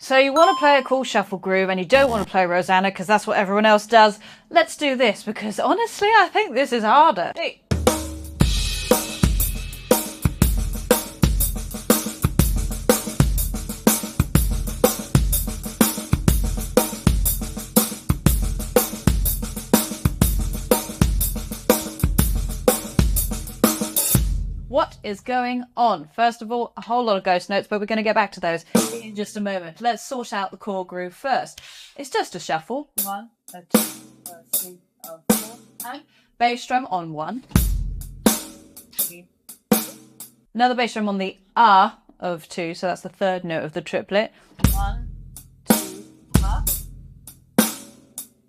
So you want to play a cool shuffle groove and you don't want to play Rosanna because that's what everyone else does. Let's do this because honestly, I think this is harder. Hey. What is going on? First of all, a whole lot of ghost notes, but we're going to get back to those in just a moment. Let's sort out the chord groove first. It's just a shuffle. 1, 2, 3, 4, and bass drum on 1. Another bass drum on the ah of 2, so that's the third note of the triplet. 1, 2, ah.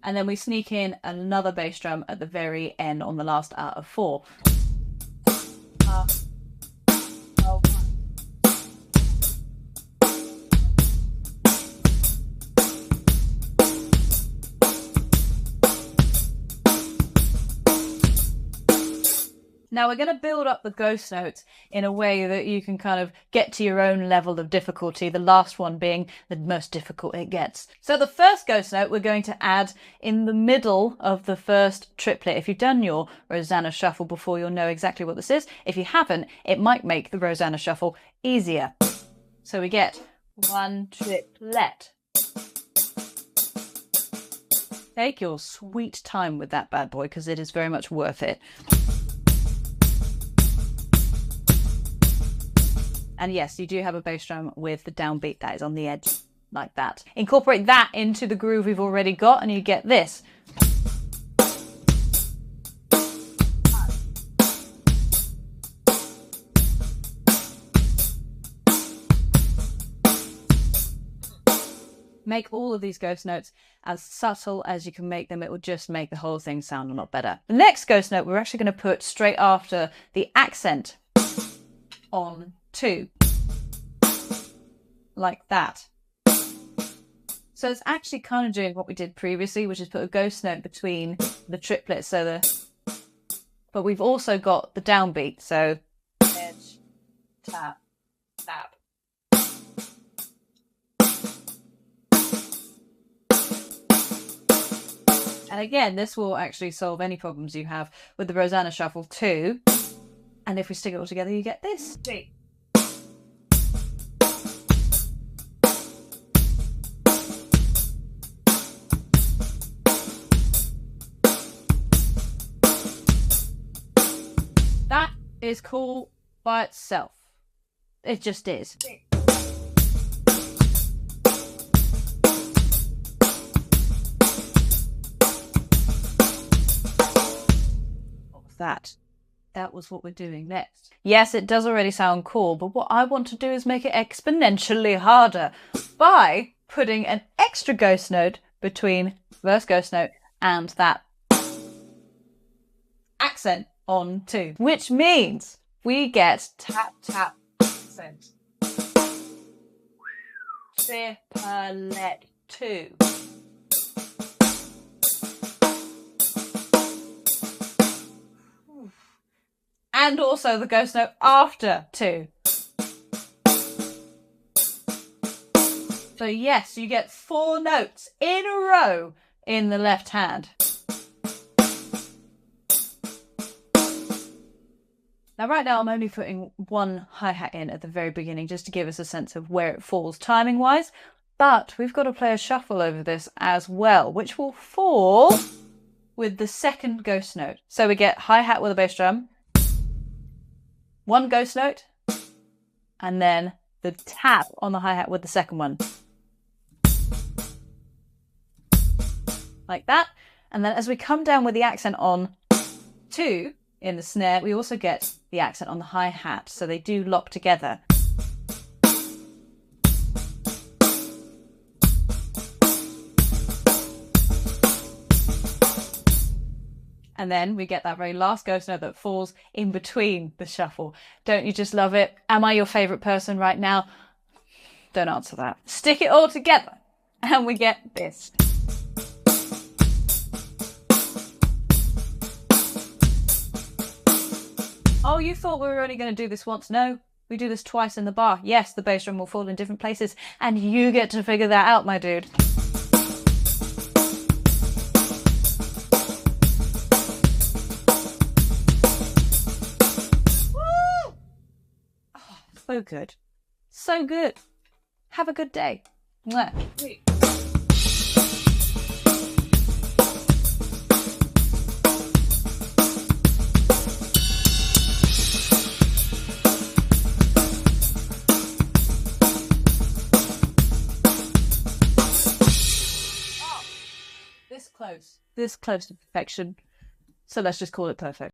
And then we sneak in another bass drum at the very end on the last ah of 4. Now we're going to build up the ghost notes in a way that you can kind of get to your own level of difficulty, the last one being the most difficult it gets. So the first ghost note we're going to add in the middle of the first triplet. If you've done your Rosanna shuffle before, you'll know exactly what this is. If you haven't, it might make the Rosanna shuffle easier. So we get 1 triplet. Take your sweet time with that bad boy because it is very much worth it. And yes, you do have a bass drum with the downbeat that is on the edge, like that. Incorporate that into the groove we've already got and you get this. Make all of these ghost notes as subtle as you can make them. It will just make the whole thing sound a lot better. The next ghost note we're actually going to put straight after the accent on 2, like that. So it's actually kind of doing what we did previously, which is put a ghost note between the triplets. But we've also got the downbeat. So edge, tap, tap. And again, this will actually solve any problems you have with the Rosanna shuffle too. And if we stick it all together, you get this. That is cool by itself. It just is. What was that? That was what we're doing next. Yes, it does already sound cool, but what I want to do is make it exponentially harder by putting an extra ghost note between first ghost note and that accent on 2, which means we get tap, tap, accent. Triplet 2. And also the ghost note after 2. So yes, you get 4 notes in a row in the left hand. Now right now I'm only putting 1 hi-hat in at the very beginning just to give us a sense of where it falls timing wise, but we've got to play a shuffle over this as well, which will fall with the second ghost note. So we get hi-hat with a bass drum, 1 ghost note, and then the tap on the hi-hat with the second one. Like that. And then as we come down with the accent on 2 in the snare, we also get the accent on the hi-hat, so they do lock together. And then we get that very last ghost note that falls in between the shuffle. Don't you just love it? Am I your favourite person right now? Don't answer that. Stick it all together and we get this. Oh, you thought we were only going to do this once? No, We do this twice in the bar. Yes, the bass drum will fall in different places, and you get to figure that out, my dude. Woo! Oh, so good. So good. Have a good day. Mwah. This close to perfection. So let's just call it perfect.